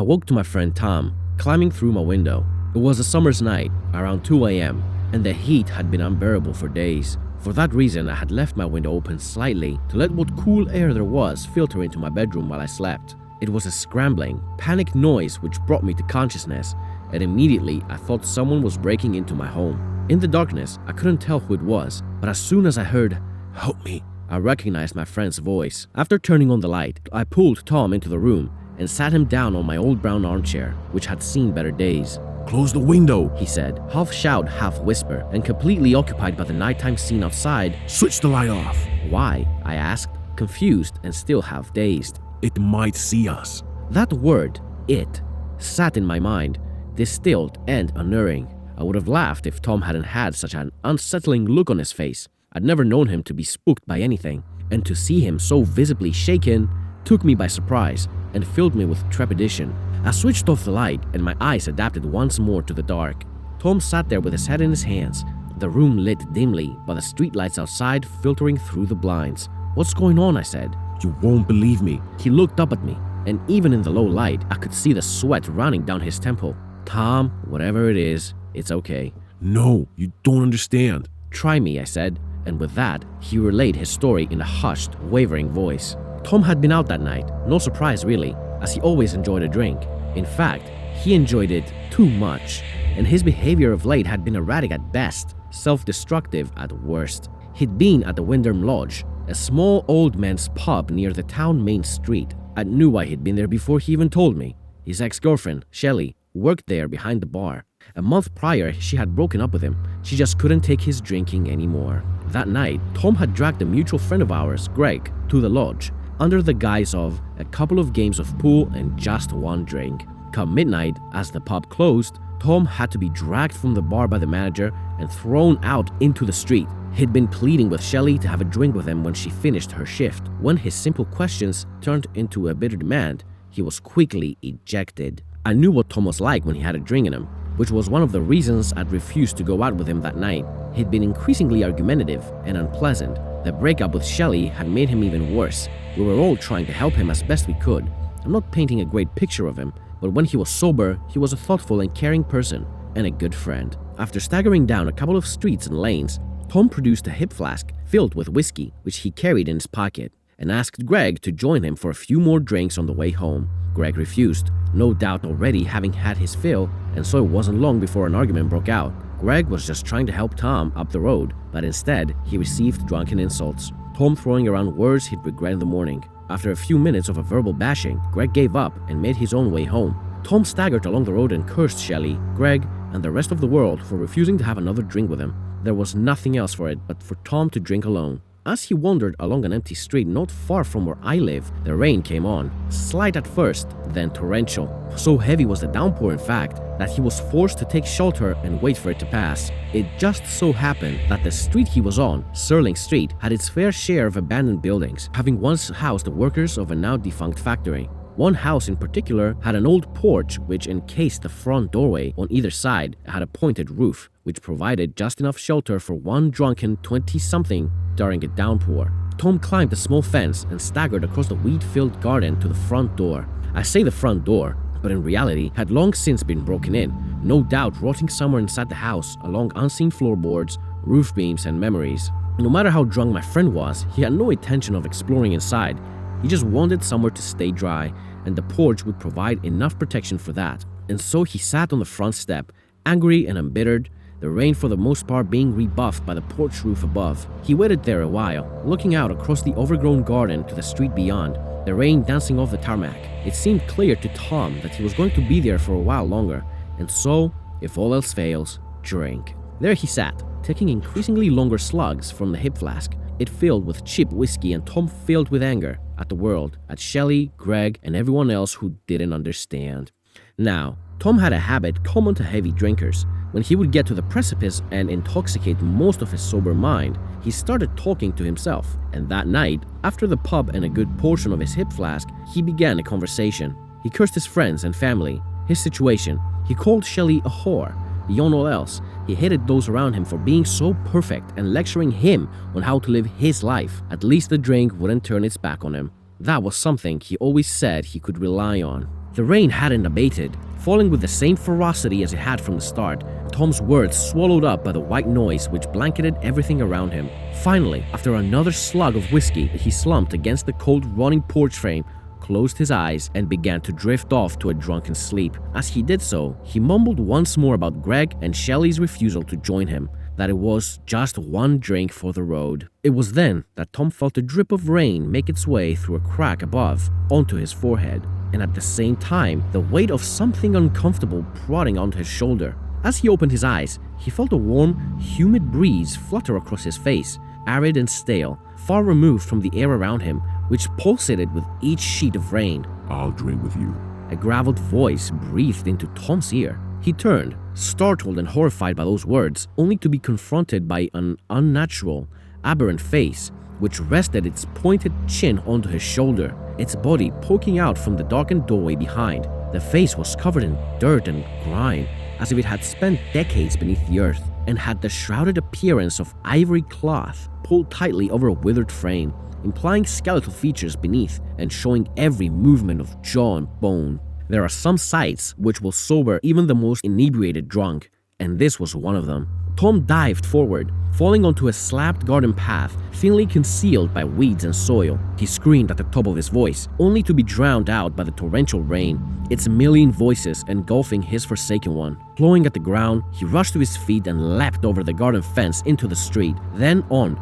woke to my friend Tom climbing through my window. It was a summer's night, around 2 a.m., and the heat had been unbearable for days. For that reason, I had left my window open slightly to let what cool air there was filter into my bedroom while I slept. It was a scrambling, panicked noise which brought me to consciousness, and immediately I thought someone was breaking into my home. In the darkness, I couldn't tell who it was, but as soon as I heard, "Help me," I recognized my friend's voice. After turning on the light, I pulled Tom into the room and sat him down on my old brown armchair, which had seen better days. "Close the window," he said, half shout, half whisper, and completely occupied by the nighttime scene outside. "Switch the light off." "Why?" I asked, confused and still half dazed. "It might see us." That word, "it," sat in my mind, distilled and unnerving. I would have laughed if Tom hadn't had such an unsettling look on his face. I'd never known him to be spooked by anything, and to see him so visibly shaken took me by surprise and filled me with trepidation. I switched off the light and my eyes adapted once more to the dark. Tom sat there with his head in his hands, the room lit dimly by the streetlights outside filtering through the blinds. "What's going on?" I said. "You won't believe me." He looked up at me, and even in the low light, I could see the sweat running down his temple. "Tom, whatever it is, it's okay." "No, you don't understand." "Try me," I said, and with that, he relayed his story in a hushed, wavering voice. Tom had been out that night, no surprise really, as he always enjoyed a drink. In fact, he enjoyed it too much, and his behavior of late had been erratic at best, self-destructive at worst. He'd been at the Wyndham Lodge, a small old man's pub near the town main street. I knew why he'd been there before he even told me. His ex-girlfriend, Shelley, worked there behind the bar. A month prior, she had broken up with him. She just couldn't take his drinking anymore. That night, Tom had dragged a mutual friend of ours, Greg, to the lodge, under the guise of a couple of games of pool and just one drink. Come midnight, as the pub closed, Tom had to be dragged from the bar by the manager and thrown out into the street. He'd been pleading with Shelley to have a drink with him when she finished her shift. When his simple questions turned into a bitter demand, he was quickly ejected. I knew what Tom was like when he had a drink in him, which was one of the reasons I'd refused to go out with him that night. He'd been increasingly argumentative and unpleasant. The breakup with Shelley had made him even worse. We were all trying to help him as best we could. I'm not painting a great picture of him, but when he was sober, he was a thoughtful and caring person and a good friend. After staggering down a couple of streets and lanes, Tom produced a hip flask filled with whiskey, which he carried in his pocket, and asked Greg to join him for a few more drinks on the way home. Greg refused, no doubt already having had his fill, and so it wasn't long before an argument broke out. Greg was just trying to help Tom up the road, but instead, he received drunken insults, Tom throwing around words he'd regret in the morning. After a few minutes of a verbal bashing, Greg gave up and made his own way home. Tom staggered along the road and cursed Shelley, Greg, and the rest of the world for refusing to have another drink with him. There was nothing else for it but for Tom to drink alone. As he wandered along an empty street not far from where I live, the rain came on, slight at first, then torrential. So heavy was the downpour, in fact, that he was forced to take shelter and wait for it to pass. It just so happened that the street he was on, Sterling Street, had its fair share of abandoned buildings, having once housed the workers of a now defunct factory. One house in particular had an old porch which encased the front doorway. On either side, it had a pointed roof, which provided just enough shelter for one drunken 20-something during a downpour. Tom climbed a small fence and staggered across the weed-filled garden to the front door. I say the front door, but in reality had long since been broken in, no doubt rotting somewhere inside the house along unseen floorboards, roof beams, and memories. No matter how drunk my friend was, he had no intention of exploring inside. He just wanted somewhere to stay dry, and the porch would provide enough protection for that. And so he sat on the front step, angry and embittered, the rain for the most part being rebuffed by the porch roof above. He waited there a while, looking out across the overgrown garden to the street beyond, the rain dancing off the tarmac. It seemed clear to Tom that he was going to be there for a while longer, and so, if all else fails, drink. There he sat, taking increasingly longer slugs from the hip flask. It filled with cheap whiskey, and Tom filled with anger at the world, at Shelley, Greg, and everyone else who didn't understand. Now, Tom had a habit common to heavy drinkers. When he would get to the precipice and intoxicate most of his sober mind, he started talking to himself. And that night, after the pub and a good portion of his hip flask, he began a conversation. He cursed his friends and family, his situation. He called Shelley a whore. Beyond all else, he hated those around him for being so perfect and lecturing him on how to live his life. At least the drink wouldn't turn its back on him. That was something he always said he could rely on. The rain hadn't abated, falling with the same ferocity as it had from the start. Tom's words swallowed up by the white noise which blanketed everything around him. Finally, after another slug of whiskey, he slumped against the cold, rotting porch frame, closed his eyes, and began to drift off to a drunken sleep. As he did so, he mumbled once more about Greg and Shelley's refusal to join him, that it was just one drink for the road. It was then that Tom felt a drip of rain make its way through a crack above onto his forehead, and at the same time, the weight of something uncomfortable prodding onto his shoulder. As he opened his eyes, he felt a warm, humid breeze flutter across his face, arid and stale, far removed from the air around him, which pulsated with each sheet of rain. I'll drink with you. A graveled voice breathed into Tom's ear. He turned, startled and horrified by those words, only to be confronted by an unnatural, aberrant face, which rested its pointed chin onto his shoulder, its body poking out from the darkened doorway behind. The face was covered in dirt and grime, as if it had spent decades beneath the earth, and had the shrouded appearance of ivory cloth pulled tightly over a withered frame, implying skeletal features beneath and showing every movement of jaw and bone. There are some sights which will sober even the most inebriated drunk, and this was one of them. Tom dived forward, falling onto a slabbed garden path, thinly concealed by weeds and soil. He screamed at the top of his voice, only to be drowned out by the torrential rain, its million voices engulfing his forsaken one. Clawing at the ground, he rushed to his feet and leapt over the garden fence into the street, then on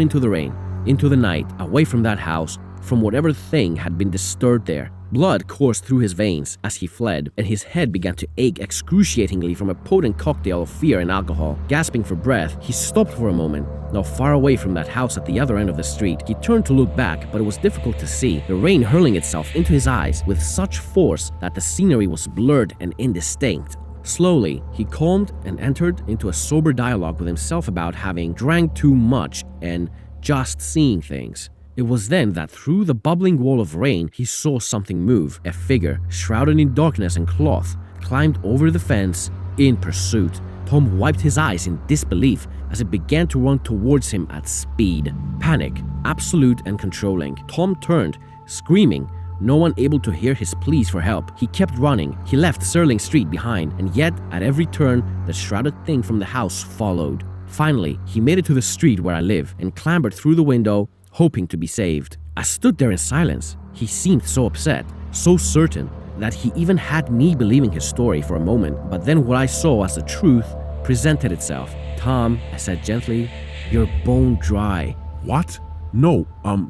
into the rain, into the night, away from that house, from whatever thing had been disturbed there. Blood coursed through his veins as he fled, and his head began to ache excruciatingly from a potent cocktail of fear and alcohol. Gasping for breath, he stopped for a moment. Now far away from that house at the other end of the street, he turned to look back, but it was difficult to see, the rain hurling itself into his eyes with such force that the scenery was blurred and indistinct. Slowly, he calmed and entered into a sober dialogue with himself about having drank too much and just seeing things. It was then that through the bubbling wall of rain, he saw something move. A figure, shrouded in darkness and cloth, climbed over the fence in pursuit. Tom wiped his eyes in disbelief as it began to run towards him at speed. Panic, absolute and controlling. Tom turned, screaming, no one able to hear his pleas for help. He kept running. He left Serling Street behind, and yet at every turn, the shrouded thing from the house followed. Finally, he made it to the street where I live and clambered through the window, hoping to be saved. I stood there in silence. He seemed so upset, so certain, that he even had me believing his story for a moment. But then what I saw as the truth presented itself. Tom, I said gently, you're bone dry. What? No,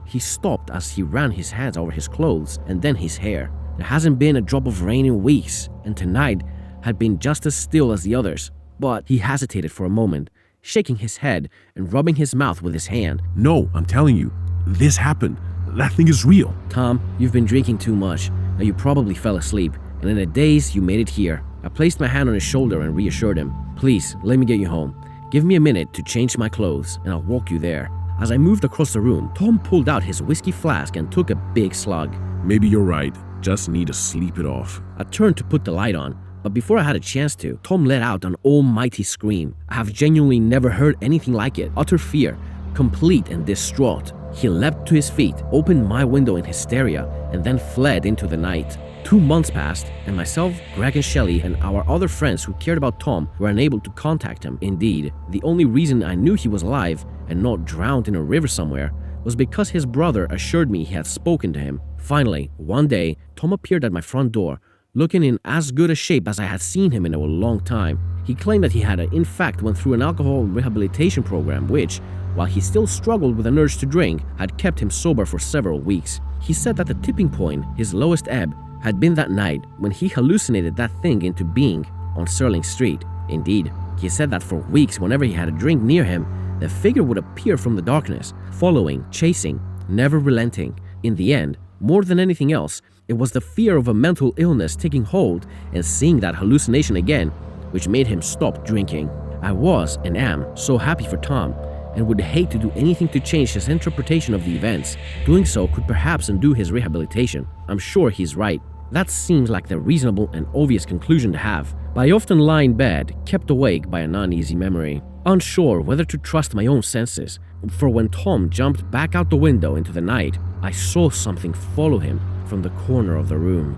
He stopped as he ran his hands over his clothes and then his hair. There hasn't been a drop of rain in weeks, and tonight had been just as still as the others. But he hesitated for a moment, shaking his head and rubbing his mouth with his hand. No, I'm telling you, this happened. That thing is real. Tom, you've been drinking too much. Now you probably fell asleep, and in a daze you made it here. I placed my hand on his shoulder and reassured him. Please, let me get you home. Give me a minute to change my clothes, and I'll walk you there. As I moved across the room, Tom pulled out his whiskey flask and took a big slug. Maybe you're right. Just need to sleep it off. I turned to put the light on, but before I had a chance to, Tom let out an almighty scream. I have genuinely never heard anything like it. Utter fear, complete and distraught. He leapt to his feet, opened my window in hysteria, and then fled into the night. 2 months passed, and myself, Greg and Shelley, and our other friends who cared about Tom were unable to contact him. Indeed, the only reason I knew he was alive and not drowned in a river somewhere was because his brother assured me he had spoken to him. Finally, one day, Tom appeared at my front door, looking in as good a shape as I had seen him in a long time. He claimed that he had in fact went through an alcohol rehabilitation program which, while he still struggled with an urge to drink, had kept him sober for several weeks. He said that the tipping point, his lowest ebb, had been that night when he hallucinated that thing into being on Serling Street. Indeed, he said that for weeks whenever he had a drink near him, the figure would appear from the darkness, following, chasing, never relenting. In the end, more than anything else, it was the fear of a mental illness taking hold and seeing that hallucination again, which made him stop drinking. I was, and am, so happy for Tom, and would hate to do anything to change his interpretation of the events. Doing so could perhaps undo his rehabilitation. I'm sure he's right. That seems like the reasonable and obvious conclusion to have, but I often lie in bed, kept awake by an uneasy memory, unsure whether to trust my own senses. For when Tom jumped back out the window into the night, I saw something follow him from the corner of the room.